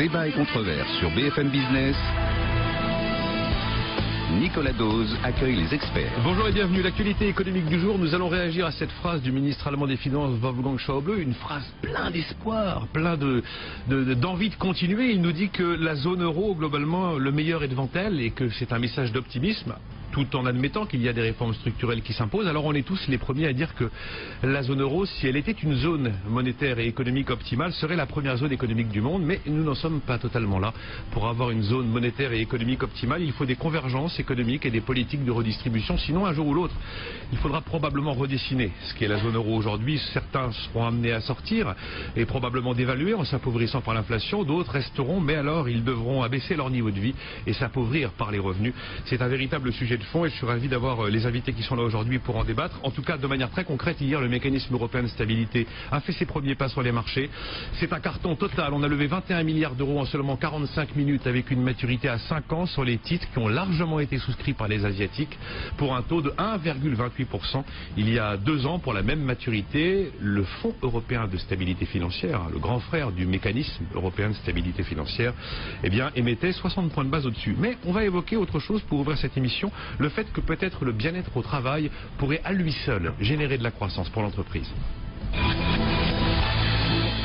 Débat et controverse sur BFM Business. Nicolas Dose accueille les experts. Bonjour et bienvenue. L'actualité économique du jour, nous allons réagir à cette phrase du ministre allemand des Finances, Wolfgang Schäuble, une phrase plein d'espoir, plein d'envie de continuer. Il nous dit que la zone euro, globalement, le meilleur est devant elle et que c'est un message d'optimisme, tout en admettant qu'il y a des réformes structurelles qui s'imposent. Alors on est tous les premiers à dire que la zone euro, si elle était une zone monétaire et économique optimale, serait la première zone économique du monde, mais nous n'en sommes pas totalement là. Pour avoir une zone monétaire et économique optimale, il faut des convergences économiques et des politiques de redistribution, sinon un jour ou l'autre, il faudra probablement redessiner ce qu'est la zone euro aujourd'hui. Certains seront amenés à sortir et probablement d'évaluer en s'appauvrissant par l'inflation, d'autres resteront, mais alors ils devront abaisser leur niveau de vie et s'appauvrir par les revenus. C'est un véritable sujet de fond et je suis ravi d'avoir les invités qui sont là aujourd'hui pour en débattre. En tout cas, de manière très concrète, hier, le mécanisme européen de stabilité a fait ses premiers pas sur les marchés. C'est un carton total. On a levé 21 milliards d'euros en seulement 45 minutes avec une maturité à 5 ans sur les titres qui ont largement été souscrits par les Asiatiques pour un taux de 1,28%. Il y a 2 ans, pour la même maturité, le Fonds européen de stabilité financière, le grand frère du mécanisme européen de stabilité financière, eh bien, émettait 60 points de base au-dessus. Mais on va évoquer autre chose pour ouvrir cette émission, le fait que peut-être le bien-être au travail pourrait à lui seul générer de la croissance pour l'entreprise.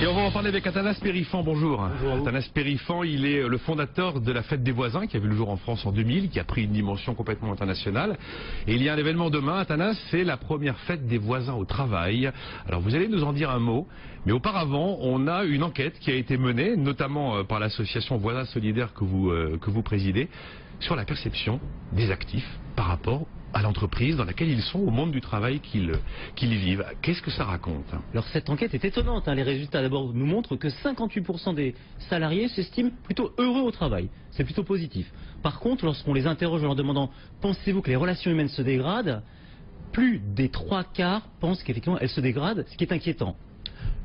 Et on va en parler avec Athanas Périfan. Bonjour. Bonjour. Athanas Périfan, il est le fondateur de la Fête des voisins qui a vu le jour en France en 2000, qui a pris une dimension complètement internationale. Et il y a un événement demain, Athanas, c'est la première Fête des voisins au travail. Alors vous allez nous en dire un mot, mais auparavant, on a une enquête qui a été menée, notamment par l'association Voisins Solidaires que vous présidez, sur la perception des actifs par rapport à l'entreprise dans laquelle ils sont, au monde du travail qu'ils vivent. Qu'est-ce que ça raconte? Alors cette enquête est étonnante. Les résultats d'abord nous montrent que 58% des salariés s'estiment plutôt heureux au travail. C'est plutôt positif. Par contre, lorsqu'on les interroge en leur demandant « Pensez-vous que les relations humaines se dégradent ?», plus des 3/4 pensent qu'effectivement elles se dégradent, ce qui est inquiétant.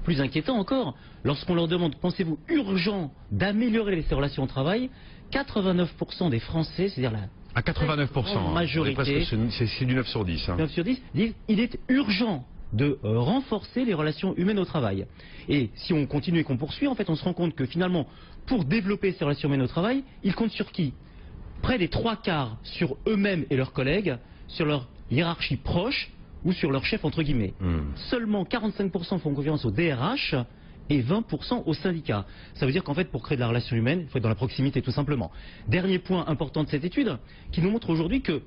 Plus inquiétant encore, lorsqu'on leur demande « Pensez-vous urgent d'améliorer ces relations au travail ?», 89% des Français, c'est-à-dire la à 89%, majorité, c'est du 9 sur 10. 9 sur 10 disent il est urgent de renforcer les relations humaines au travail. Et si on continue et qu'on poursuit, en fait, on se rend compte que finalement, pour développer ces relations humaines au travail, ils comptent sur qui? Près des 3/4 sur eux-mêmes et leurs collègues, sur leur hiérarchie proche ou sur leur chef entre guillemets. Seulement 45% font confiance au DRH et 20% aux syndicats. Ça veut dire qu'en fait, pour créer de la relation humaine, il faut être dans la proximité tout simplement. Dernier point important de cette étude, qui nous montre aujourd'hui que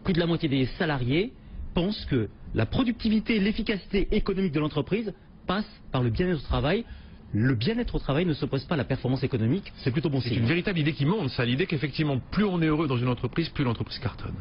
plus de la moitié des salariés pensent que la productivité et l'efficacité économique de l'entreprise passent par le bien-être au travail. Le bien-être au travail ne s'oppose pas à la performance économique, c'est plutôt bon signe. C'est une véritable idée qui monte, ça, l'idée qu'effectivement, plus on est heureux dans une entreprise, plus l'entreprise cartonne.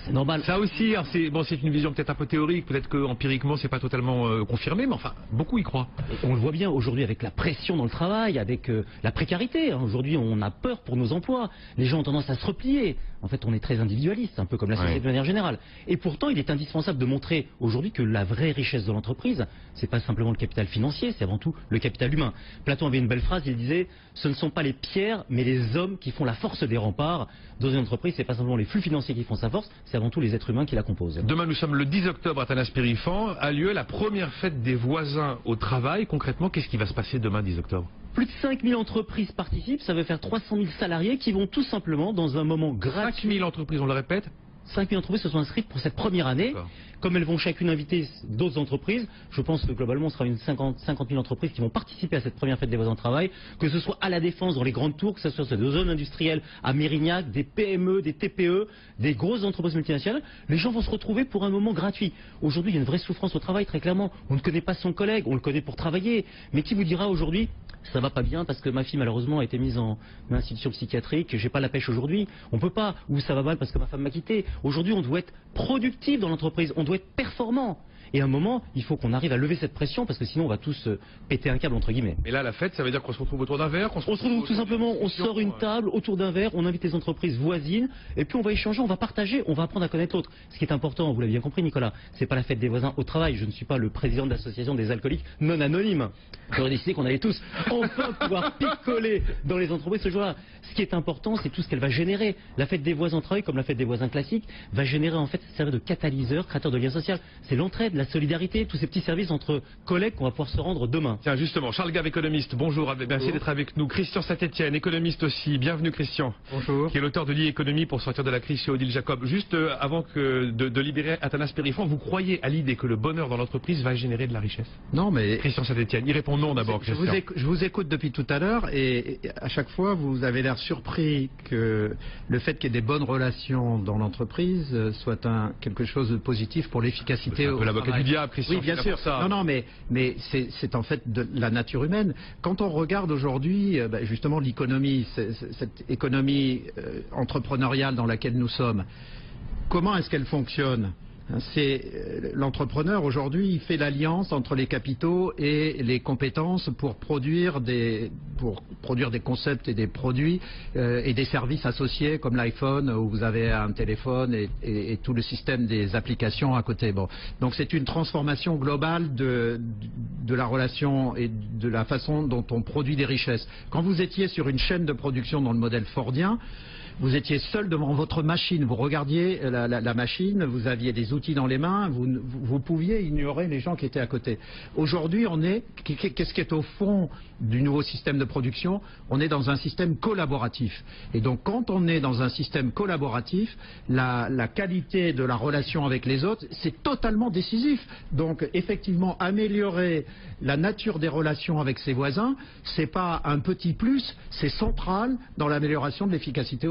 C'est normal. Ça aussi, c'est une vision peut-être un peu théorique, peut-être qu'empiriquement c'est pas totalement confirmé, mais enfin, beaucoup y croient. On le voit bien aujourd'hui avec la pression dans le travail, avec la précarité. Aujourd'hui, on a peur pour nos emplois. Les gens ont tendance à se replier. En fait, on est très individualiste, un peu comme la société de manière générale. Et pourtant, il est indispensable de montrer aujourd'hui que la vraie richesse de l'entreprise, c'est pas simplement le capital financier, c'est avant tout le capital humain. Platon avait une belle phrase, il disait « Ce ne sont pas les pierres, mais les hommes qui font la force des remparts. » Dans une entreprise, c'est pas simplement les flux financiers qui font sa force, c'est avant tout les êtres humains qui la composent. Demain, nous sommes le 10 octobre à Athanas Périfan, a lieu la première fête des voisins au travail. Concrètement, qu'est-ce qui va se passer demain 10 octobre? Plus de 5000 entreprises participent, ça veut faire 300 000 salariés qui vont tout simplement dans un moment gratuit. 5000 entreprises, on le répète? 5000 entreprises se sont inscrites pour cette première année. Comme elles vont chacune inviter d'autres entreprises, je pense que globalement, ce sera une 50 000 entreprises qui vont participer à cette première fête des voisins au travail, que ce soit à la Défense, dans les grandes tours, que ce soit sur des zones industrielles, à Mérignac, des PME, des TPE, des grosses entreprises multinationales. Les gens vont se retrouver pour un moment gratuit. Aujourd'hui, il y a une vraie souffrance au travail, très clairement. On ne connaît pas son collègue, on le connaît pour travailler. Mais qui vous dira aujourd'hui, ça va pas bien parce que ma fille malheureusement a été mise en institution psychiatrique, j'ai pas la pêche aujourd'hui. On peut pas. Ou ça va mal parce que ma femme m'a quitté. Aujourd'hui, on doit être productif dans l'entreprise, on doit être performant. Et à un moment, il faut qu'on arrive à lever cette pression parce que sinon on va tous péter un câble entre guillemets. Et là, la fête, ça veut dire qu'on se retrouve autour d'un verre, on se retrouve tout simplement, on sort une table autour d'un verre, on invite les entreprises voisines et puis on va échanger, on va partager, on va apprendre à connaître l'autre. Ce qui est important, vous l'avez bien compris Nicolas, c'est pas la fête des voisins au travail. Je ne suis pas le président de l'association des alcooliques non anonymes. J'aurais décidé qu'on allait tous enfin pouvoir picoler dans les entreprises ce jour-là. Ce qui est important, c'est tout ce qu'elle va générer. La fête des voisins au travail, comme la fête des voisins classiques, va générer en fait, servir de catalyseur, créateur de lien social. C'est l'entraide, la solidarité, tous ces petits services entre collègues qu'on va pouvoir se rendre demain. Tiens, justement, Charles Gave, économiste, bonjour, merci d'être avec nous. Christian Saint-Etienne, économiste aussi, bienvenue Christian. Bonjour. Qui est l'auteur de l'e-économie pour sortir de la crise chez Odile Jacob. Juste avant de libérer Athanas Périfond, vous croyez à l'idée que le bonheur dans l'entreprise va générer de la richesse? Non, mais Christian Saint-Etienne, il répond non d'abord. Je vous écoute depuis tout à l'heure et à chaque fois vous avez l'air surpris que le fait qu'il y ait des bonnes relations dans l'entreprise soit quelque chose de positif pour l'efficacité au travail. L'avocat du diable, Christian. Oui, bien sûr. Ça. Non, mais c'est en fait de la nature humaine. Quand on regarde aujourd'hui, justement l'économie, cette économie entrepreneuriale dans laquelle nous sommes, comment est-ce qu'elle fonctionne? C'est l'entrepreneur aujourd'hui, il fait l'alliance entre les capitaux et les compétences pour produire des concepts et des produits et des services associés comme l'iPhone où vous avez un téléphone et tout le système des applications à côté. Bon. Donc c'est une transformation globale de la relation et de la façon dont on produit des richesses. Quand vous étiez sur une chaîne de production dans le modèle fordien, vous étiez seul devant votre machine, vous regardiez la machine, vous aviez des outils dans les mains, vous pouviez ignorer les gens qui étaient à côté. Aujourd'hui, qu'est-ce qui est au fond du nouveau système de production? On est dans un système collaboratif. Et donc, quand on est dans un système collaboratif, la qualité de la relation avec les autres, c'est totalement décisif. Donc, effectivement, améliorer la nature des relations avec ses voisins, c'est pas un petit plus, c'est central dans l'amélioration de l'efficacité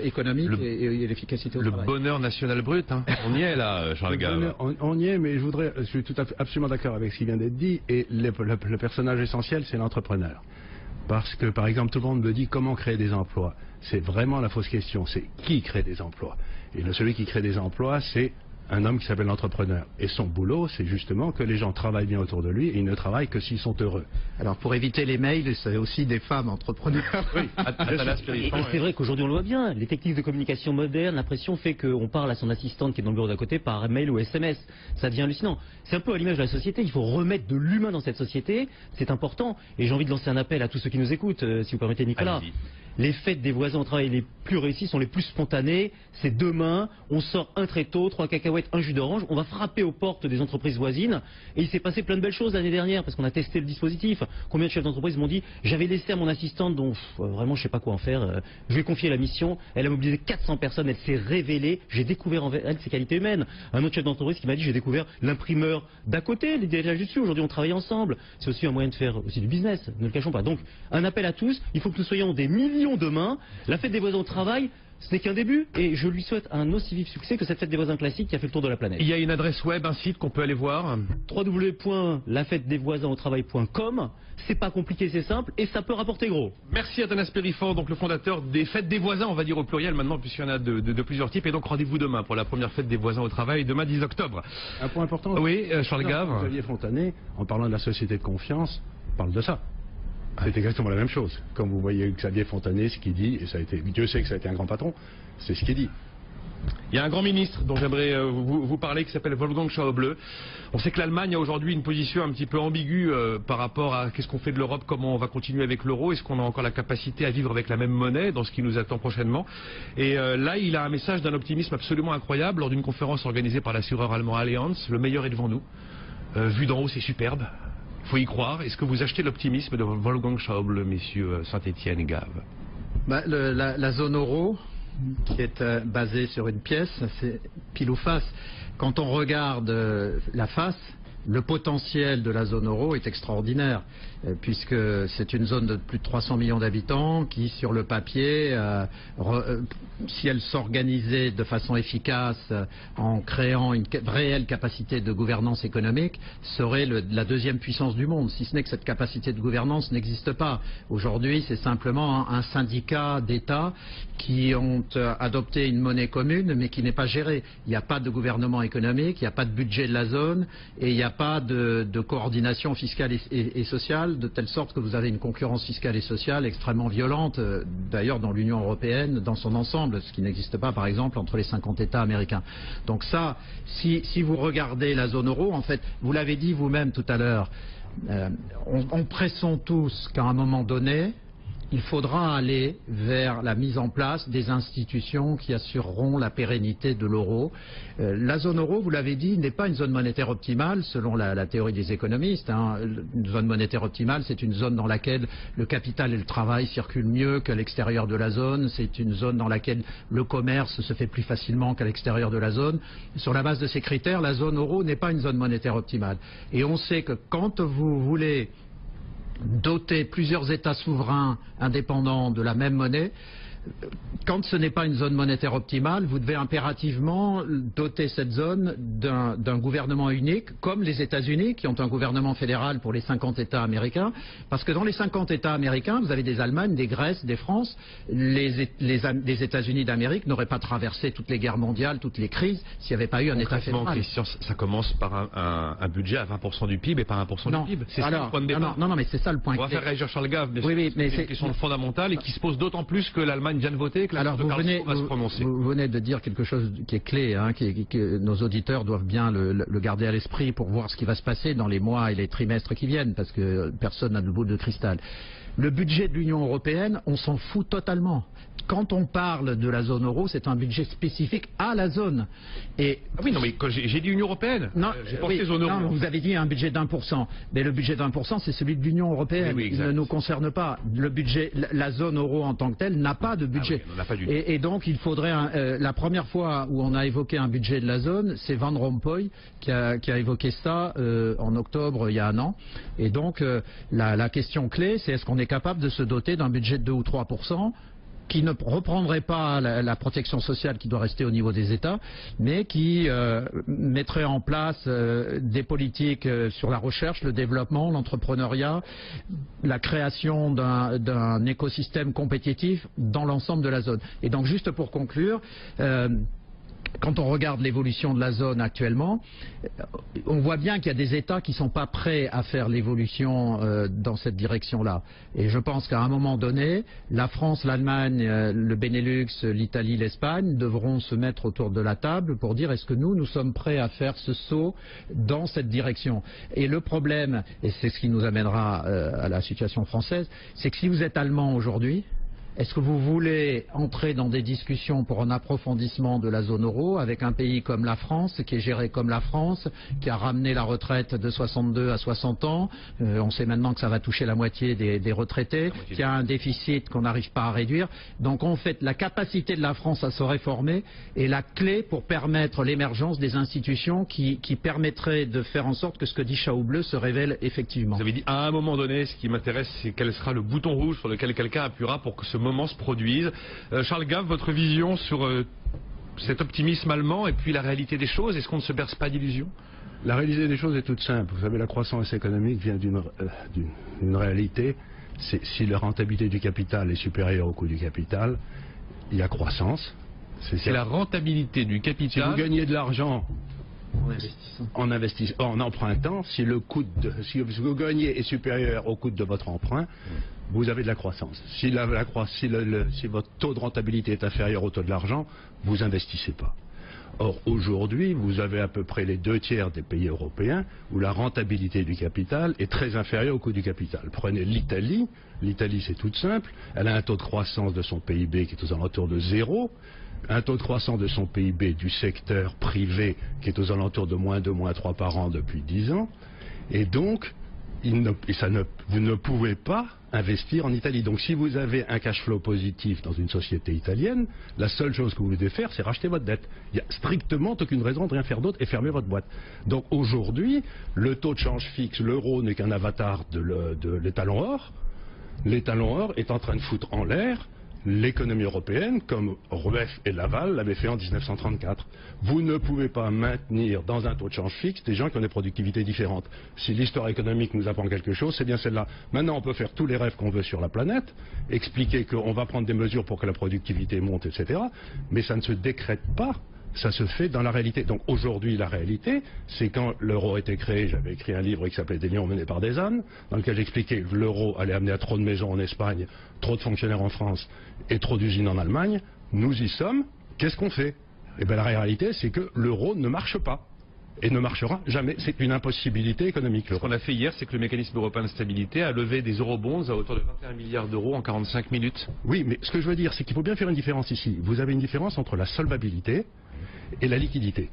économique et l'efficacité au travail. Le bonheur national brut, hein. On y est là, Charles Gave. On y est, mais je suis absolument d'accord avec ce qui vient d'être dit, et le personnage essentiel, c'est l'entrepreneur. Parce que, par exemple, tout le monde me dit comment créer des emplois. C'est vraiment la fausse question, c'est qui crée des emplois. Et celui qui crée des emplois, c'est un homme qui s'appelle l'entrepreneur. Et son boulot, c'est justement que les gens travaillent bien autour de lui et ils ne travaillent que s'ils sont heureux. Alors pour éviter les mails, c'est aussi des femmes entrepreneurs. Oui. Et c'est vrai qu'aujourd'hui on le voit bien, les techniques de communication modernes, la pression fait qu'on parle à son assistante qui est dans le bureau d'à côté par mail ou SMS. Ça devient hallucinant. C'est un peu à l'image de la société, il faut remettre de l'humain dans cette société, c'est important. Et j'ai envie de lancer un appel à tous ceux qui nous écoutent, si vous permettez Nicolas. Les fêtes des voisins au travail les plus réussies sont les plus spontanées. C'est demain, on sort un tréteau, 3 cacahuètes, un jus d'orange, on va frapper aux portes des entreprises voisines. Et il s'est passé plein de belles choses l'année dernière parce qu'on a testé le dispositif. Combien de chefs d'entreprise m'ont dit j'avais laissé à mon assistante dont vraiment je sais pas quoi en faire, je lui ai confié la mission, elle a mobilisé 400 personnes, elle s'est révélée, j'ai découvert en elle ses qualités humaines. Un autre chef d'entreprise qui m'a dit j'ai découvert l'imprimeur d'à côté, les dirigeants du dessus, aujourd'hui on travaille ensemble. C'est aussi un moyen de faire aussi du business, ne le cachons pas. Donc un appel à tous, il faut que nous soyons des millions demain. La fête des voisins au travail, ce n'est qu'un début et je lui souhaite un aussi vif succès que cette fête des voisins classique qui a fait le tour de la planète. Il y a une adresse web, un site qu'on peut aller voir. www.lafêtedesvoisinsautravail.com. C'est pas compliqué, c'est simple et ça peut rapporter gros. Merci Athanas Périfond, donc le fondateur des fêtes des voisins, on va dire au pluriel maintenant puisqu'il y en a de plusieurs types. Et donc rendez-vous demain pour la première fête des voisins au travail, demain 10 octobre. Un point important. Oui, Charles Gave. Xavier Fontanet, en parlant de la société de confiance, parle de ça. C'est exactement la même chose. Comme vous voyez Xavier Fontanet, ce qu'il dit, et ça a été, Dieu sait que ça a été un grand patron, c'est ce qu'il dit. Il y a un grand ministre dont j'aimerais vous parler qui s'appelle Wolfgang Schäuble. On sait que l'Allemagne a aujourd'hui une position un petit peu ambiguë par rapport à qu'est-ce qu'on fait de l'Europe, comment on va continuer avec l'euro, est-ce qu'on a encore la capacité à vivre avec la même monnaie dans ce qui nous attend prochainement. Et là, il a un message d'un optimisme absolument incroyable lors d'une conférence organisée par l'assureur allemand Allianz. Le meilleur est devant nous. Vu d'en haut, c'est superbe. Il faut y croire. Est-ce que vous achetez l'optimisme de Wolfgang Schäuble, messieurs Saint-Etienne et Gave? La zone euro, qui est basée sur une pièce, c'est pile ou face. Quand on regarde la face, le potentiel de la zone euro est extraordinaire, puisque c'est une zone de plus de 300 millions d'habitants qui, sur le papier, si elle s'organisait de façon efficace en créant une réelle capacité de gouvernance économique, serait la deuxième puissance du monde, si ce n'est que cette capacité de gouvernance n'existe pas. Aujourd'hui, c'est simplement un syndicat d'États qui ont adopté une monnaie commune, mais qui n'est pas gérée. Il n'y a pas de gouvernement économique, il n'y a pas de budget de la zone, et il n'y a pas de coordination fiscale et sociale, de telle sorte que vous avez une concurrence fiscale et sociale extrêmement violente, d'ailleurs dans l'Union européenne, dans son ensemble, ce qui n'existe pas par exemple entre les 50 États américains. Donc ça, si vous regardez la zone euro, en fait, vous l'avez dit vous-même tout à l'heure, on pressent tous qu'à un moment donné, il faudra aller vers la mise en place des institutions qui assureront la pérennité de l'euro. La zone euro, vous l'avez dit, n'est pas une zone monétaire optimale selon la théorie des économistes. Une zone monétaire optimale, c'est une zone dans laquelle le capital et le travail circulent mieux qu'à l'extérieur de la zone. C'est une zone dans laquelle le commerce se fait plus facilement qu'à l'extérieur de la zone. Sur la base de ces critères, la zone euro n'est pas une zone monétaire optimale. Et on sait que quand vous voulez doter plusieurs États souverains indépendants de la même monnaie, quand ce n'est pas une zone monétaire optimale, vous devez impérativement doter cette zone d'un gouvernement unique, comme les États-Unis, qui ont un gouvernement fédéral pour les 50 États américains, parce que dans les 50 États américains, vous avez des Allemagnes, des Grèces, des France. Les États-Unis d'Amérique n'auraient pas traversé toutes les guerres mondiales, toutes les crises, s'il n'y avait pas eu un État fédéral. Christian, ça commence par un budget à 20% du PIB et pas 1% du PIB. C'est ça le point de départ. Non, mais c'est ça le point. On va faire réagir Charles Gave, mais c'est une question fondamentale et qui se pose d'autant plus que l'Allemagne vient de voter, que la va se prononcer. Vous venez de dire quelque chose qui est clé, que nos auditeurs doivent bien le garder à l'esprit pour voir ce qui va se passer dans les mois et les trimestres qui viennent, parce que personne n'a de boule de cristal. Le budget de l'Union européenne, on s'en fout totalement. Quand on parle de la zone euro, c'est un budget spécifique à la zone. Et oui, non, mais quand j'ai dit Union européenne, j'ai pensé zone euro. Non, vous avez dit un budget d'1%. Mais le budget d'1%, c'est celui de l'Union européenne. Oui, il ne nous concerne pas. Le budget, la zone euro en tant que telle n'a pas de budget. On n'a pas du tout. Et donc, il faudrait... la première fois où on a évoqué un budget de la zone, c'est Van Rompuy qui a évoqué ça en octobre, il y a un an. Et donc, la question clé, c'est est-ce qu'on est capable de se doter d'un budget de 2 ou 3% qui ne reprendrait pas la protection sociale qui doit rester au niveau des États, mais qui mettrait en place des politiques sur la recherche, le développement, l'entrepreneuriat, la création d'un écosystème compétitif dans l'ensemble de la zone. Et donc, juste pour conclure, quand on regarde l'évolution de la zone actuellement, on voit bien qu'il y a des États qui ne sont pas prêts à faire l'évolution dans cette direction-là. Et je pense qu'à un moment donné, la France, l'Allemagne, le Benelux, l'Italie, l'Espagne devront se mettre autour de la table pour dire est-ce que nous sommes prêts à faire ce saut dans cette direction. Et le problème, et c'est ce qui nous amènera à la situation française, c'est que si vous êtes allemand aujourd'hui, est-ce que vous voulez entrer dans des discussions pour un approfondissement de la zone euro avec un pays comme la France, qui est géré comme la France, qui a ramené la retraite de 62 à 60 ans, on sait maintenant que ça va toucher la moitié des retraités, qui a un déficit qu'on n'arrive pas à réduire. Donc en fait, la capacité de la France à se réformer est la clé pour permettre l'émergence des institutions qui permettraient de faire en sorte que ce que dit Chaoubleu se révèle effectivement. Vous avez dit à un moment donné, ce qui m'intéresse, c'est quel sera le bouton rouge sur lequel quelqu'un appuiera pour que ce moment se produise. Charles Gave, votre vision sur cet optimisme allemand et puis la réalité des choses, est-ce qu'on ne se berce pas d'illusions? La réalité des choses est toute simple. Vous savez, la croissance économique vient d'une réalité. Si la rentabilité du capital est supérieure au coût du capital, il y a croissance. C'est la rentabilité du capital. Si vous gagnez de l'argent en empruntant, si vous gagnez est supérieur au coût de votre emprunt, vous avez de la croissance. Si votre taux de rentabilité est inférieur au taux de l'argent, vous investissez pas. Or, aujourd'hui, vous avez à peu près les 2/3 des pays européens où la rentabilité du capital est très inférieure au coût du capital. Prenez l'Italie. L'Italie, c'est tout simple. Elle a un taux de croissance de son PIB qui est aux alentours de 0. Un taux de croissance de son PIB du secteur privé qui est aux alentours de -2, -3 par an depuis 10 ans. Et donc, vous ne pouvez pas investir en Italie. Donc si vous avez un cash flow positif dans une société italienne, la seule chose que vous devez faire, c'est racheter votre dette. Il n'y a strictement aucune raison de rien faire d'autre et fermer votre boîte. Donc aujourd'hui, le taux de change fixe, l'euro n'est qu'un avatar de l'étalon or. L'étalon or est en train de foutre en l'air l'économie européenne, comme Rueff et Laval l'avaient fait en 1934. Vous ne pouvez pas maintenir dans un taux de change fixe des gens qui ont des productivités différentes. Si l'histoire économique nous apprend quelque chose, c'est bien celle-là. Maintenant, on peut faire tous les rêves qu'on veut sur la planète, expliquer qu'on va prendre des mesures pour que la productivité monte, etc. Mais ça ne se décrète pas. Ça se fait dans la réalité. Donc aujourd'hui, la réalité, c'est quand l'euro a été créé, j'avais écrit un livre qui s'appelait Des lions menés par des ânes, dans lequel j'expliquais que l'euro allait amener à trop de maisons en Espagne, trop de fonctionnaires en France et trop d'usines en Allemagne. Nous y sommes. Qu'est-ce qu'on fait? Eh bien la réalité, c'est que l'euro ne marche pas. et ne marchera jamais. C'est une impossibilité économique. Ce qu'on a fait hier, c'est que le mécanisme européen de stabilité a levé des eurobonds à hauteur de 21 milliards d'euros en 45 minutes. Oui, mais ce que je veux dire, c'est qu'il faut bien faire une différence ici. Vous avez une différence entre la solvabilité et la liquidité.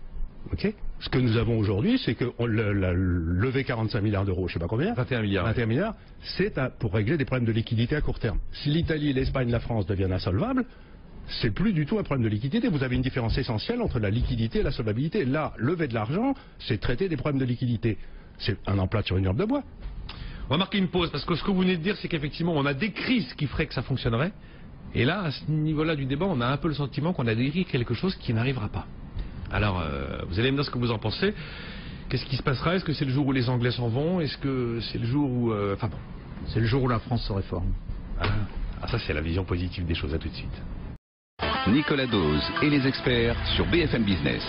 Okay. Ce que nous avons aujourd'hui, c'est que lever 45 milliards d'euros, je ne sais pas combien, 21 milliards, 21 milliards, c'est pour régler des problèmes de liquidité à court terme. Si l'Italie, l'Espagne, la France deviennent insolvables, c'est plus du tout un problème de liquidité. Vous avez une différence essentielle entre la liquidité et la solvabilité. Là, lever de l'argent, c'est traiter des problèmes de liquidité. C'est un emplâtre sur une herbe de bois. On va marquer une pause, parce que ce que vous venez de dire, c'est qu'effectivement, on a des crises qui feraient que ça fonctionnerait. Et là, à ce niveau-là du débat, on a un peu le sentiment qu'on a décrit quelque chose qui n'arrivera pas. Alors, vous allez me dire ce que vous en pensez. Qu'est-ce qui se passera? Est-ce que c'est le jour où les Anglais s'en vont? Est-ce que c'est le jour où... Enfin bon. C'est le jour où la France se réforme. Ah, ça c'est la vision positive des choses. À tout de suite. Nicolas Dose et les experts sur BFM Business.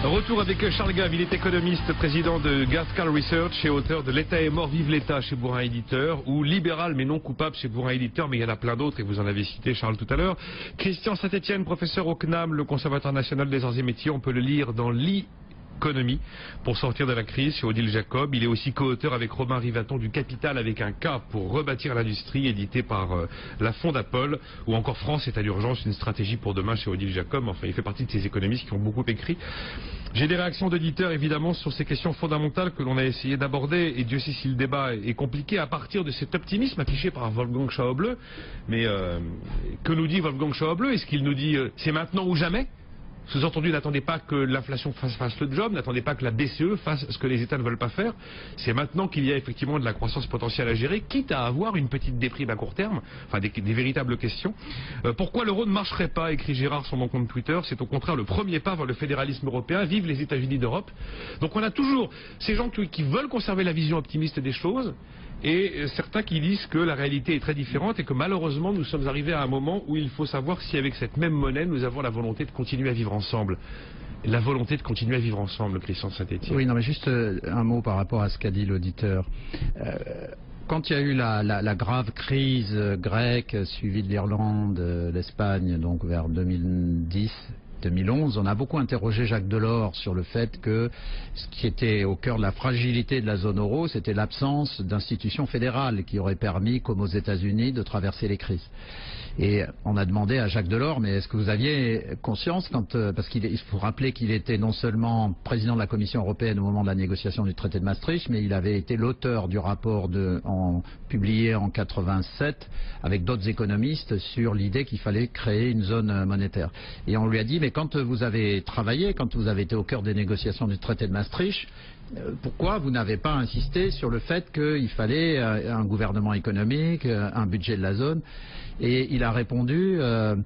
Retour avec Charles Gave, il est économiste, président de Gaskell Research et auteur de L'État est mort, vive l'État chez Bourrin Éditeur, ou Libéral mais non coupable chez Bourrin Éditeur, mais il y en a plein d'autres et vous en avez cité Charles tout à l'heure. Christian Saint-Etienne, professeur au CNAM, le Conservatoire national des arts et métiers, on peut le lire dans Économie pour sortir de la crise chez Odile Jacob. Il est aussi co-auteur avec Robin Rivaton du Capital avec un K pour rebâtir l'industrie, édité par la Fondapol, ou encore France est à l'urgence, une stratégie pour demain chez Odile Jacob. Enfin, il fait partie de ces économistes qui ont beaucoup écrit. J'ai des réactions d'auditeurs évidemment sur ces questions fondamentales que l'on a essayé d'aborder, et Dieu sait si le débat est compliqué à partir de cet optimisme affiché par Wolfgang Schäuble. Mais que nous dit Wolfgang Schäuble? Est-ce qu'il nous dit c'est maintenant ou jamais? Sous-entendu, n'attendez pas que l'inflation fasse le job, n'attendez pas que la BCE fasse ce que les États ne veulent pas faire. C'est maintenant qu'il y a effectivement de la croissance potentielle à gérer, quitte à avoir une petite déprime à court terme, enfin des véritables questions. Pourquoi l'euro ne marcherait pas, écrit Gérard sur mon compte Twitter, c'est au contraire le premier pas vers le fédéralisme européen, vive les États-Unis d'Europe. Donc on a toujours ces gens qui veulent conserver la vision optimiste des choses, et certains qui disent que la réalité est très différente et que malheureusement nous sommes arrivés à un moment où il faut savoir si avec cette même monnaie nous avons la volonté de continuer à vivre ensemble. La volonté de continuer à vivre ensemble, Christian Saint-Etienne. Oui, non mais juste un mot par rapport à ce qu'a dit l'auditeur. Quand il y a eu la grave crise grecque suivie de l'Irlande, l'Espagne, donc vers 2010, 2011, on a beaucoup interrogé Jacques Delors sur le fait que ce qui était au cœur de la fragilité de la zone euro, c'était l'absence d'institutions fédérales qui auraient permis, comme aux États-Unis, de traverser les crises. Et on a demandé à Jacques Delors, mais est-ce que vous aviez conscience, parce qu'il faut rappeler qu'il était non seulement président de la Commission européenne au moment de la négociation du traité de Maastricht, mais il avait été l'auteur du rapport publié en 87 avec d'autres économistes sur l'idée qu'il fallait créer une zone monétaire. Et on lui a dit, mais quand vous avez travaillé, quand vous avez été au cœur des négociations du traité de Maastricht, pourquoi vous n'avez pas insisté sur le fait qu'il fallait un gouvernement économique, un budget de la zone? Et il a répondu, on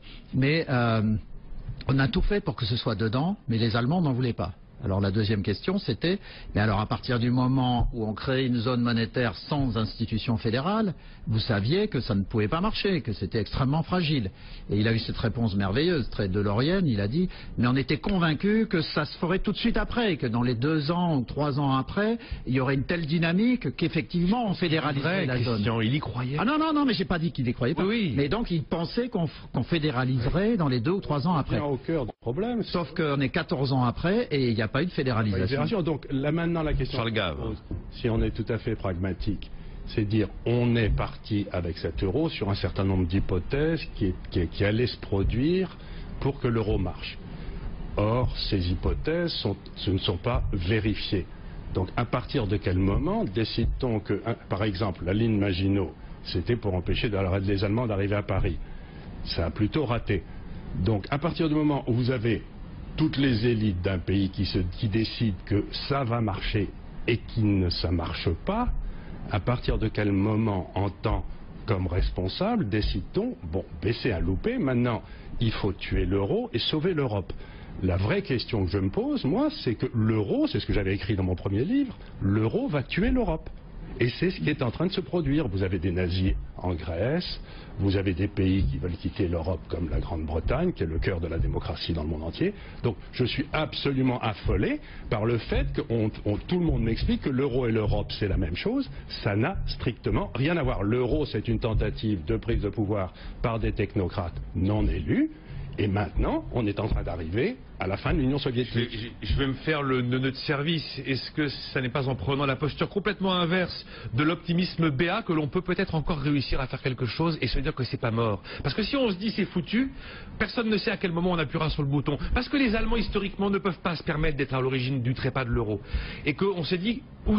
a tout fait pour que ce soit dedans, mais les Allemands n'en voulaient pas. Alors la deuxième question c'était, mais alors à partir du moment où on crée une zone monétaire sans institution fédérale, vous saviez que ça ne pouvait pas marcher, que c'était extrêmement fragile. Et il a eu cette réponse merveilleuse, très delorienne, il a dit, mais on était convaincus que ça se ferait tout de suite après, que dans les 2 ans ou 3 ans après, il y aurait une telle dynamique qu'effectivement on fédéraliserait la zone. Il y croyait. Ah non, mais j'ai pas dit qu'il y croyait pas. Oui. Mais donc il pensait qu'on fédéraliserait dans les 2 ou 3 ans après. Bien au cœur du problème. Sauf qu'on est 14 ans après et il n'y a pas eu de fédéralisation. Donc là maintenant la question, Charles Gave, si on est tout à fait pragmatique, c'est dire on est parti avec cet euro sur un certain nombre d'hypothèses qui allaient se produire pour que l'euro marche. Or, ces hypothèses ne sont pas vérifiées. Donc à partir de quel moment décide-t-on que, par exemple, la ligne Maginot, c'était pour empêcher les Allemands d'arriver à Paris. Ça a plutôt raté. Donc à partir du moment où vous avez toutes les élites d'un pays qui décident que ça va marcher et ça ne marche pas, à partir de quel moment, en tant comme responsable, décide-t-on, baisser un loupé, maintenant il faut tuer l'euro et sauver l'Europe? La vraie question que je me pose, moi, c'est que l'euro, c'est ce que j'avais écrit dans mon premier livre, l'euro va tuer l'Europe. Et c'est ce qui est en train de se produire. Vous avez des nazis en Grèce, vous avez des pays qui veulent quitter l'Europe comme la Grande-Bretagne, qui est le cœur de la démocratie dans le monde entier. Donc je suis absolument affolé par le fait que tout le monde m'explique que l'euro et l'Europe c'est la même chose. Ça n'a strictement rien à voir. L'euro c'est une tentative de prise de pouvoir par des technocrates non élus. Et maintenant, on est en train d'arriver à la fin de l'Union soviétique. Je vais me faire le neuneu de service. Est-ce que ça n'est pas en prenant la posture complètement inverse de l'optimisme béat que l'on peut peut-être encore réussir à faire quelque chose et se dire que c'est pas mort? Parce que si on se dit c'est foutu, personne ne sait à quel moment on appuiera sur le bouton. Parce que les Allemands historiquement ne peuvent pas se permettre d'être à l'origine du trépas de l'euro. Et qu'on s'est dit où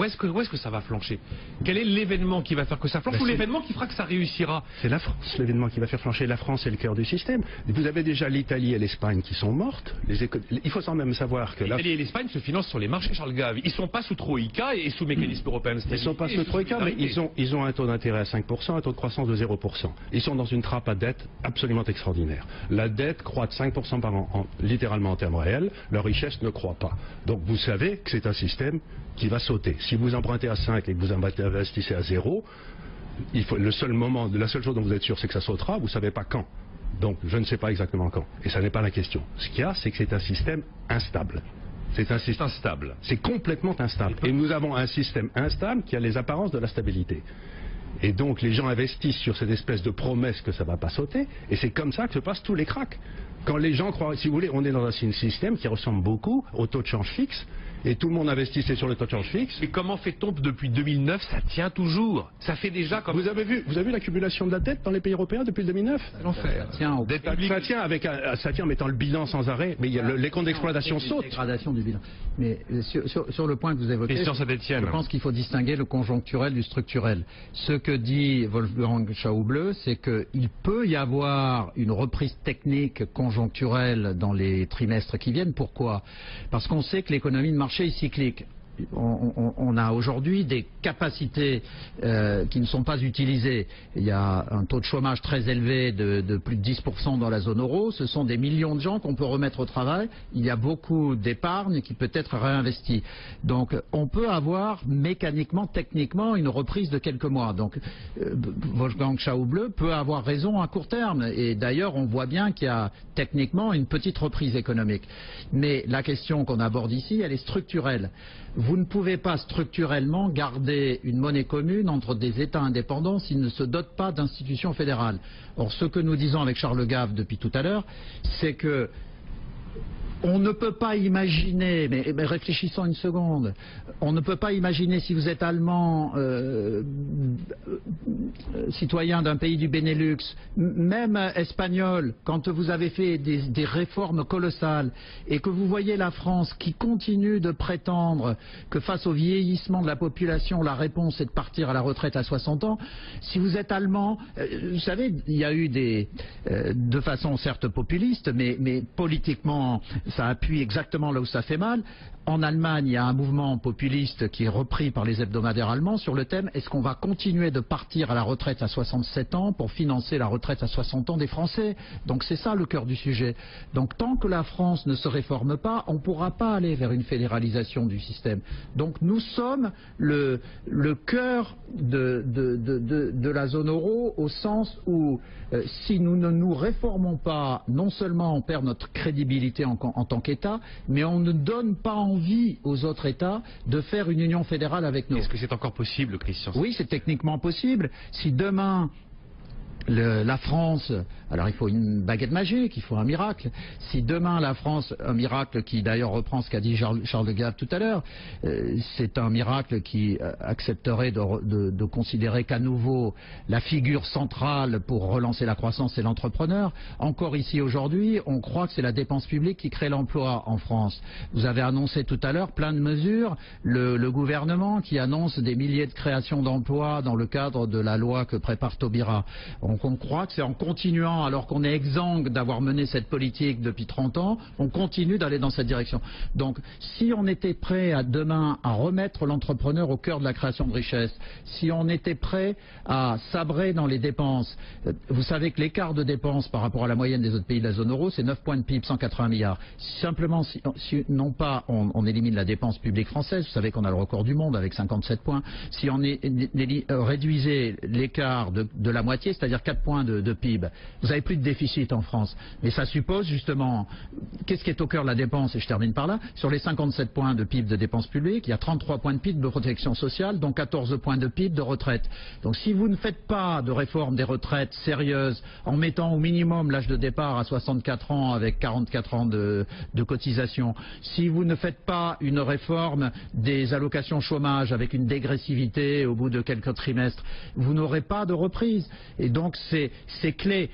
est-ce que ça va flancher? Quel est l'événement qui va faire que ça flanche ou l'événement qui fera que ça réussira? C'est la France, l'événement qui va faire flancher. La France est le cœur du système. Vous avez déjà l'Italie et l'Espagne qui sont mortes. Il faut sans même savoir que l'Italie et l'Espagne se financent sur les marchés, Charles Gave. Ils ne sont pas sous Troïka et sous mécanisme européen de stabilité. Ils ne sont pas sous Troïka, mais ils ont un taux d'intérêt à 5%, un taux de croissance de 0%. Ils sont dans une trappe à dette absolument extraordinaire. La dette croît de 5% par an, littéralement en termes réels. Leur richesse ne croît pas. Donc vous savez que c'est un système qui va sauter. Si vous empruntez à 5 et que vous investissez à 0, la seule chose dont vous êtes sûr, c'est que ça sautera. Vous ne savez pas quand. Donc je ne sais pas exactement quand. Et ça n'est pas la question. Ce qu'il y a, c'est que c'est un système instable. C'est un système instable. C'est complètement instable. Et nous avons un système instable qui a les apparences de la stabilité. Et donc les gens investissent sur cette espèce de promesse que ça ne va pas sauter. Et c'est comme ça que se passent tous les cracks. Quand les gens croient, si vous voulez, on est dans un système qui ressemble beaucoup au taux de change fixe. Et tout le monde investissait sur le taux de change fixe. Mais comment fait-on depuis 2009? Ça tient toujours. Ça fait déjà comme... Vous avez vu l'accumulation de la dette dans les pays européens depuis 2009? L'enfer. Ça tient en mettant le bilan sans arrêt. Mais les comptes d'exploitation sautent. Dégradation du bilan. Mais sur le point que vous évoquez, je pense qu'il faut distinguer le conjoncturel du structurel. Ce que dit Wolfgang Schäuble, c'est qu'il peut y avoir une reprise technique conjoncturelle dans les trimestres qui viennent. Pourquoi? Parce qu'on sait que l'économie de marché est cyclique. On a aujourd'hui des capacités qui ne sont pas utilisées. Il y a un taux de chômage très élevé de plus de 10% dans la zone euro. Ce sont des millions de gens qu'on peut remettre au travail. Il y a beaucoup d'épargne qui peut être réinvestie. Donc on peut avoir mécaniquement, techniquement une reprise de quelques mois. Donc Wolfgang Schäuble peut avoir raison à court terme. Et d'ailleurs on voit bien qu'il y a techniquement une petite reprise économique. Mais la question qu'on aborde ici, elle est structurelle. Vous ne pouvez pas structurellement garder une monnaie commune entre des États indépendants s'ils ne se dotent pas d'institutions fédérales. Or, ce que nous disons avec Charles Gave depuis tout à l'heure, c'est que on ne peut pas imaginer, mais réfléchissons une seconde, on ne peut pas imaginer si vous êtes allemand, citoyen d'un pays du Benelux, même espagnol, quand vous avez fait des réformes colossales et que vous voyez la France qui continue de prétendre que face au vieillissement de la population, la réponse est de partir à la retraite à 60 ans, si vous êtes allemand, vous savez, il y a eu de façon certes populiste, mais politiquement, ça appuie exactement là où ça fait mal. En Allemagne, il y a un mouvement populiste qui est repris par les hebdomadaires allemands sur le thème: est-ce qu'on va continuer de partir à la retraite à 67 ans pour financer la retraite à 60 ans des Français? Donc c'est ça le cœur du sujet. Donc tant que la France ne se réforme pas, on ne pourra pas aller vers une fédéralisation du système. Donc nous sommes le cœur de la zone euro, au sens où si nous ne nous réformons pas, non seulement on perd notre crédibilité en tant qu'État, mais on ne donne pas envie aux autres États de faire une union fédérale avec nous. Est-ce que c'est encore possible, Christian? Oui, c'est techniquement possible. Si demain la France, alors il faut une baguette magique, il faut un miracle. Si demain la France, un miracle qui d'ailleurs reprend ce qu'a dit Charles Gave tout à l'heure, c'est un miracle qui accepterait de considérer qu'à nouveau la figure centrale pour relancer la croissance, c'est l'entrepreneur. Encore ici aujourd'hui, on croit que c'est la dépense publique qui crée l'emploi en France. Vous avez annoncé tout à l'heure plein de mesures, le gouvernement qui annonce des milliers de créations d'emplois dans le cadre de la loi que prépare Taubira. On croit que c'est en continuant, alors qu'on est exsangue d'avoir mené cette politique depuis 30 ans, on continue d'aller dans cette direction. Donc, si on était prêt demain à remettre l'entrepreneur au cœur de la création de richesse, si on était prêt à sabrer dans les dépenses, vous savez que l'écart de dépenses par rapport à la moyenne des autres pays de la zone euro, c'est 9 points de PIB, 180 milliards. Simplement, si non pas on élimine la dépense publique française, vous savez qu'on a le record du monde avec 57 points, si on réduisait l'écart de la moitié, c'est-à-dire 4 points de PIB, vous vous n'avez plus de déficit en France. Mais ça suppose justement, qu'est-ce qui est au cœur de la dépense, et je termine par là, sur les 57 points de PIB de dépenses publiques, il y a 33 points de PIB de protection sociale, dont 14 points de PIB de retraite. Donc si vous ne faites pas de réforme des retraites sérieuse, en mettant au minimum l'âge de départ à 64 ans avec 44 ans de cotisation, si vous ne faites pas une réforme des allocations chômage avec une dégressivité au bout de quelques trimestres, vous n'aurez pas de reprise. Et donc c'est clé.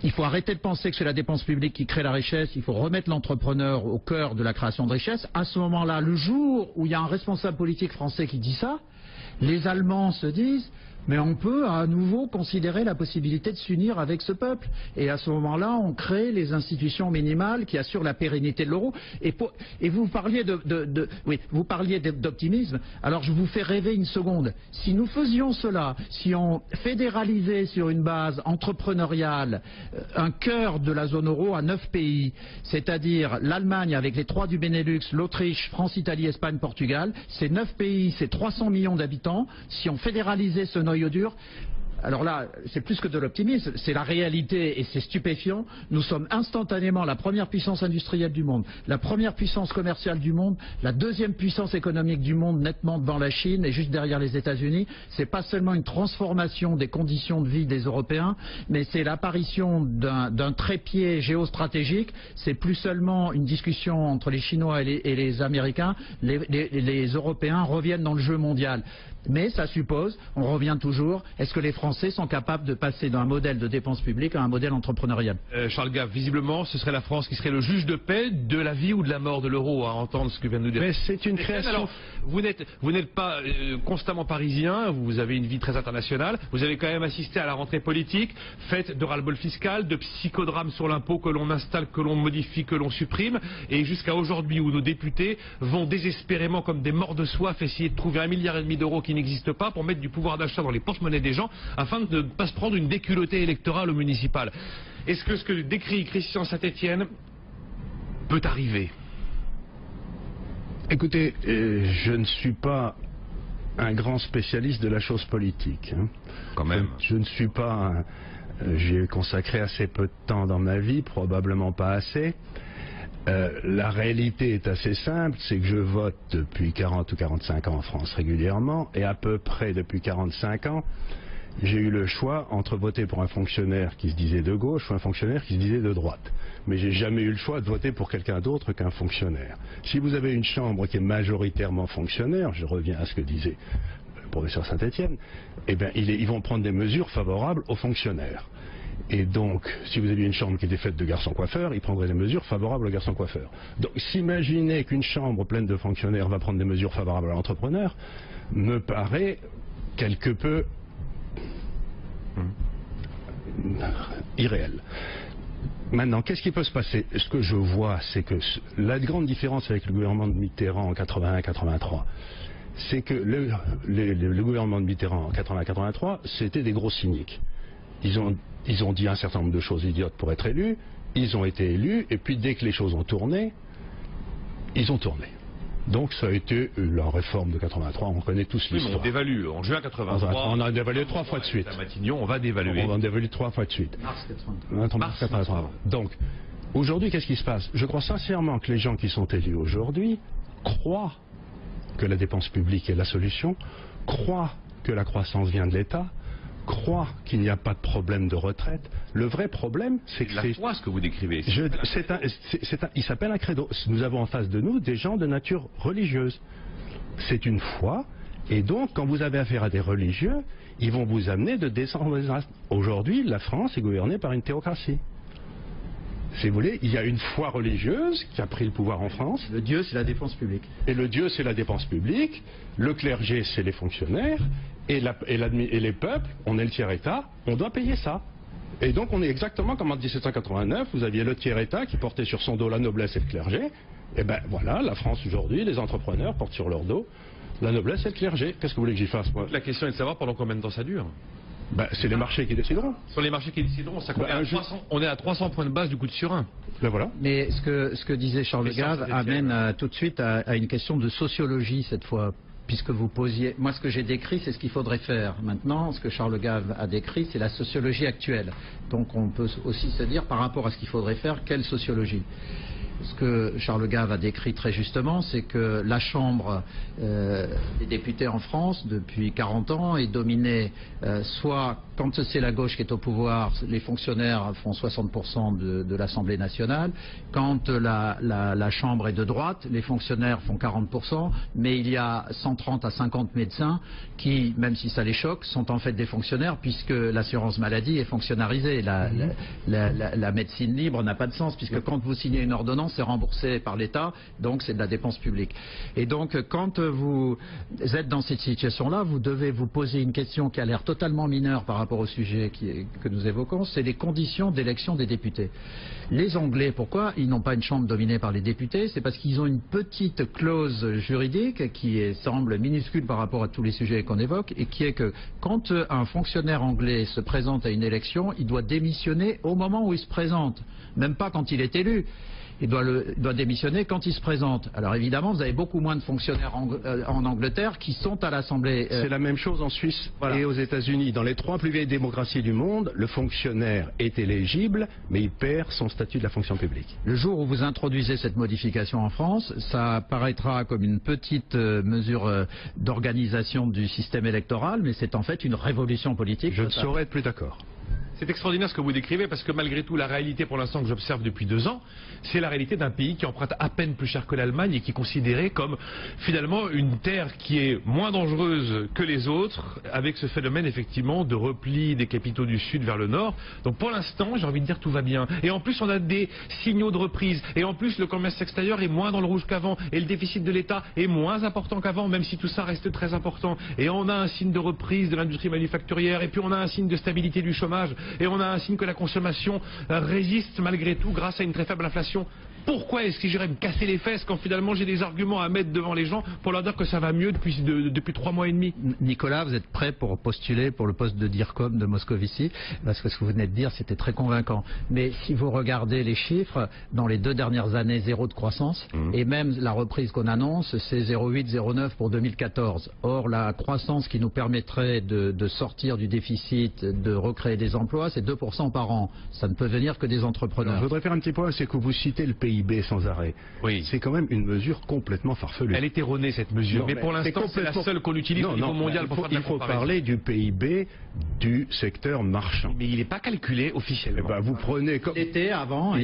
Il faut arrêter de penser que c'est la dépense publique qui crée la richesse, il faut remettre l'entrepreneur au cœur de la création de richesse. À ce moment-là, le jour où il y a un responsable politique français qui dit ça, les Allemands se disent mais on peut à nouveau considérer la possibilité de s'unir avec ce peuple. Et à ce moment-là, on crée les institutions minimales qui assurent la pérennité de l'euro. Et vous parliez vous parliez d'optimisme. Alors je vous fais rêver une seconde. Si nous faisions cela, si on fédéralisait sur une base entrepreneuriale un cœur de la zone euro à 9 pays, c'est-à-dire l'Allemagne avec les 3 du Benelux, l'Autriche, France, Italie, Espagne, Portugal, ces 9 pays, c'est 300 millions d'habitants. Si on fédéralisait ce noyau dur, alors là, c'est plus que de l'optimisme, c'est la réalité et c'est stupéfiant. Nous sommes instantanément la première puissance industrielle du monde, la première puissance commerciale du monde, la deuxième puissance économique du monde, nettement devant la Chine et juste derrière les États-Unis. C'est pas seulement une transformation des conditions de vie des Européens, mais c'est l'apparition d'un trépied géostratégique. C'est plus seulement une discussion entre les Chinois et les Américains. Les Européens reviennent dans le jeu mondial. Mais ça suppose, on revient toujours, est-ce que les Français sont capables de passer d'un modèle de dépenses publiques à un modèle entrepreneurial? Charles Gave, visiblement, ce serait la France qui serait le juge de paix de la vie ou de la mort de l'euro, à entendre ce que vient de nous dire. Mais c'est une création... Alors, vous n'êtes pas constamment parisien, vous avez une vie très internationale, vous avez quand même assisté à la rentrée politique, faite de ras-le-bol fiscal, de psychodrame sur l'impôt que l'on installe, que l'on modifie, que l'on supprime, et jusqu'à aujourd'hui où nos députés vont désespérément, comme des morts de soif, essayer de trouver 1,5 milliard d'euros qui n'existe pas pour mettre du pouvoir d'achat dans les porte-monnaies des gens afin de ne pas se prendre une déculottée électorale au municipal. Est-ce que ce que décrit Christian Saint-Etienne peut arriver? Écoutez, je ne suis pas un grand spécialiste de la chose politique. Hein. Quand même. Je ne suis pas... J'ai consacré assez peu de temps dans ma vie, probablement pas assez. La réalité est assez simple, c'est que je vote depuis 40 ou 45 ans en France régulièrement, et à peu près depuis 45 ans, j'ai eu le choix entre voter pour un fonctionnaire qui se disait de gauche ou un fonctionnaire qui se disait de droite. Mais j'ai jamais eu le choix de voter pour quelqu'un d'autre qu'un fonctionnaire. Si vous avez une chambre qui est majoritairement fonctionnaire, je reviens à ce que disait le professeur Saint-Etienne, eh bien ils vont prendre des mesures favorables aux fonctionnaires. Et donc, si vous aviez une chambre qui était faite de garçons coiffeurs, ils prendraient des mesures favorables aux garçons coiffeurs. Donc, s'imaginer qu'une chambre pleine de fonctionnaires va prendre des mesures favorables à l'entrepreneur, me paraît quelque peu irréel. Maintenant, qu'est-ce qui peut se passer? Ce que je vois, c'est que la grande différence avec le gouvernement de Mitterrand en 81-83, c'est que le gouvernement de Mitterrand en 80-83, c'était des gros cyniques. Ils ont dit un certain nombre de choses idiotes pour être élus, ils ont été élus, et puis dès que les choses ont tourné, ils ont tourné. Donc ça a été la réforme de 83, on connaît tous l'histoire. Oui, on dévalue. En juin 83, on a dévalué 3 fois de suite. À Matignon, on va dévaluer. On va dévaluer 3 fois de suite. Mars 83. Donc, aujourd'hui, qu'est-ce qui se passe? Je crois sincèrement que les gens qui sont élus aujourd'hui croient que la dépense publique est la solution, croient que la croissance vient de l'État, croient qu'il n'y a pas de problème de retraite. Le vrai problème, c'est que c'est... ce que vous décrivez. Il s'appelle un credo. Nous avons en face de nous des gens de nature religieuse. C'est une foi, et donc, quand vous avez affaire à des religieux, ils vont vous amener de descendre. Aujourd'hui, la France est gouvernée par une théocratie. Si vous voulez, il y a une foi religieuse qui a pris le pouvoir en France. Le Dieu, c'est la dépense publique. Et le Dieu, c'est la dépense publique. Le clergé, c'est les fonctionnaires. Et les peuples, on est le tiers-État, on doit payer ça. Et donc on est exactement comme en 1789, vous aviez le tiers-État qui portait sur son dos la noblesse et le clergé. Et ben voilà, la France aujourd'hui, les entrepreneurs portent sur leur dos la noblesse et le clergé. Qu'est-ce que vous voulez que j'y fasse, moi? La question est de savoir pendant combien de temps ça dure. Ben, c'est les marchés qui décideront. Sur les marchés qui décideront, ça on est à 300 points de base du coup de Surin. Ben voilà. Mais ce que disait Charles Gave amène tout de suite à une question de sociologie cette fois. puisque vous posiez... Moi, ce que j'ai décrit, c'est ce qu'il faudrait faire. Maintenant, ce que Charles Gave a décrit, c'est la sociologie actuelle. Donc, on peut aussi se dire, par rapport à ce qu'il faudrait faire, quelle sociologie ? Ce que Charles Gave a décrit très justement, c'est que la Chambre des députés en France, depuis 40 ans, est dominée soit, quand c'est la gauche qui est au pouvoir, les fonctionnaires font 60% de l'Assemblée nationale, quand la Chambre est de droite, les fonctionnaires font 40%, mais il y a 130 à 50 médecins qui, même si ça les choque, sont en fait des fonctionnaires, puisque l'assurance maladie est fonctionnalisée. La médecine libre n'a pas de sens, puisque quand vous signez une ordonnance, c'est remboursé par l'État, donc c'est de la dépense publique. Et donc, quand vous êtes dans cette situation-là, vous devez vous poser une question qui a l'air totalement mineure par rapport au sujet que nous évoquons, c'est les conditions d'élection des députés. Les Anglais, pourquoi ils n'ont pas une chambre dominée par les députés? C'est parce qu'ils ont une petite clause juridique qui semble minuscule par rapport à tous les sujets qu'on évoque, et qui est que quand un fonctionnaire anglais se présente à une élection, il doit démissionner au moment où il se présente, même pas quand il est élu. Il doit démissionner quand il se présente. Alors évidemment, vous avez beaucoup moins de fonctionnaires en Angleterre qui sont à l'Assemblée. C'est la même chose en Suisse et aux États-Unis. Dans les 3 plus vieilles démocraties du monde, le fonctionnaire est éligible, mais il perd son statut de la fonction publique. Le jour où vous introduisez cette modification en France, ça paraîtra comme une petite mesure d'organisation du système électoral, mais c'est en fait une révolution politique. Je ne saurais être plus d'accord. C'est extraordinaire ce que vous décrivez, parce que malgré tout, la réalité pour l'instant que j'observe depuis 2 ans, c'est la réalité d'un pays qui emprunte à peine plus cher que l'Allemagne et qui est considéré comme finalement une terre qui est moins dangereuse que les autres, avec ce phénomène effectivement de repli des capitaux du Sud vers le Nord. Donc pour l'instant, j'ai envie de dire tout va bien. Et en plus, on a des signaux de reprise. Et en plus, le commerce extérieur est moins dans le rouge qu'avant. Et le déficit de l'État est moins important qu'avant, même si tout ça reste très important. Et on a un signe de reprise de l'industrie manufacturière. Et puis on a un signe de stabilité du chômage. Et on a un signe que la consommation résiste malgré tout grâce à une très faible inflation. Pourquoi est-ce que j'irais me casser les fesses quand finalement j'ai des arguments à mettre devant les gens pour leur dire que ça va mieux depuis 3 mois et demi? Nicolas, vous êtes prêt pour postuler pour le poste de DIRCOM de Moscovici? Parce que ce que vous venez de dire, c'était très convaincant. Mais si vous regardez les chiffres, dans les 2 dernières années, 0 de croissance, et même la reprise qu'on annonce, c'est 0,8, 0,9 pour 2014. Or, la croissance qui nous permettrait de sortir du déficit, de recréer des emplois, c'est 2% par an. Ça ne peut venir que des entrepreneurs. Alors, je voudrais faire un petit point, c'est que vous citez le PIB sans arrêt. Oui. C'est quand même une mesure complètement farfelue. Elle est erronée cette mesure, non, mais pour l'instant c'est la seule qu'on utilise au niveau mondial pour faire de la comparaison. Il faut parler du PIB du secteur marchand. Mais il n'est pas calculé officiellement. Vous prenez comme... Il était avant.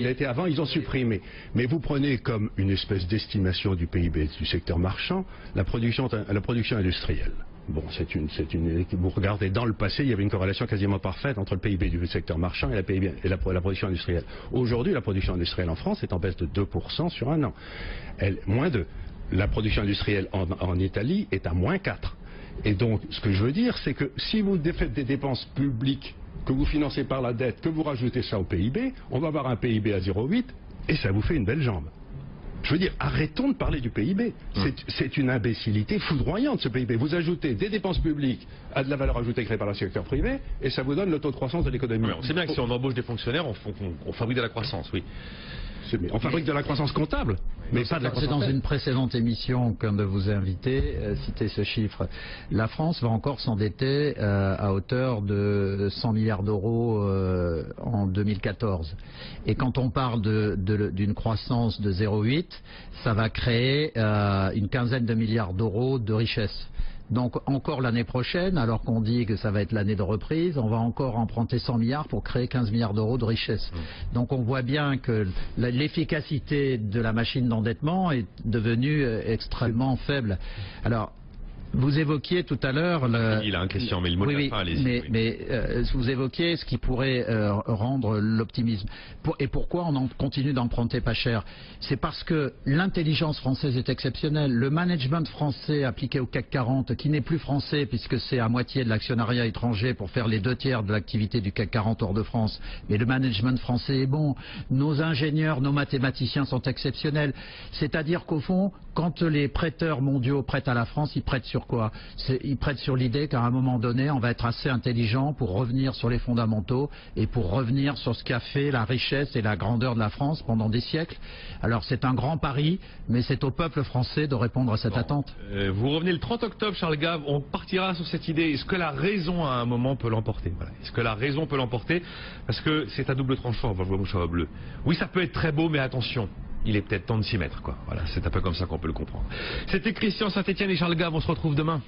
Ils ont supprimé. Mais vous prenez comme une espèce d'estimation du PIB du secteur marchand la production industrielle. Bon, vous regardez dans le passé, il y avait une corrélation quasiment parfaite entre le PIB du secteur marchand et la production industrielle. Aujourd'hui, la production industrielle en France est en baisse de 2% sur un an. Moins 2. La production industrielle en Italie est à moins 4. Et donc, ce que je veux dire, c'est que si vous faites des dépenses publiques que vous financez par la dette, que vous rajoutez ça au PIB, on va avoir un PIB à 0,8 et ça vous fait une belle jambe. Je veux dire, arrêtons de parler du PIB. C'est une imbécilité foudroyante, ce PIB. Vous ajoutez des dépenses publiques à de la valeur ajoutée créée par le secteur privé, et ça vous donne le taux de croissance de l'économie. Oui, on sait bien que si on embauche des fonctionnaires, on fabrique de la croissance, oui. On fabrique de la croissance comptable, mais pas de la croissance. C'est dans une précédente émission qu'un de vos invités citait ce chiffre. La France va encore s'endetter à hauteur de 100 milliards d'euros en 2014. Et quand on parle d'une croissance de 0,8, ça va créer une quinzaine de milliards d'euros de richesse. Donc encore l'année prochaine, alors qu'on dit que ça va être l'année de reprise, on va encore emprunter 100 milliards pour créer 15 milliards d'euros de richesse. Donc on voit bien que l'efficacité de la machine d'endettement est devenue extrêmement faible. Alors, vous évoquiez tout à l'heure... Il a un Christian, mais le mot oui, pas, allez-y. Mais vous évoquiez ce qui pourrait rendre l'optimisme. Et pourquoi on continue d'emprunter pas cher? C'est parce que l'intelligence française est exceptionnelle. Le management français appliqué au CAC 40, qui n'est plus français puisque c'est à moitié de l'actionnariat étranger pour faire les 2/3 de l'activité du CAC 40 hors de France. Mais le management français est bon. Nos ingénieurs, nos mathématiciens sont exceptionnels. C'est-à-dire qu'au fond, quand les prêteurs mondiaux prêtent à la France, ils prêtent sur sur quoi? Il prête sur l'idée qu'à un moment donné, on va être assez intelligent pour revenir sur les fondamentaux et pour revenir sur ce qu'a fait la richesse et la grandeur de la France pendant des siècles. Alors c'est un grand pari, mais c'est au peuple français de répondre à cette attente. Vous revenez le 30 octobre, Charles Gave, on partira sur cette idée. Est-ce que la raison, à un moment, peut l'emporter? Voilà. Est-ce que la raison peut l'emporter? Parce que c'est à double tranchant, Wolfgang Schäuble. Oui, ça peut être très beau, mais attention. Il est peut-être temps de s'y mettre, quoi. Voilà, c'est un peu comme ça qu'on peut le comprendre. C'était Christian Saint-Etienne et Charles Gave, on se retrouve demain.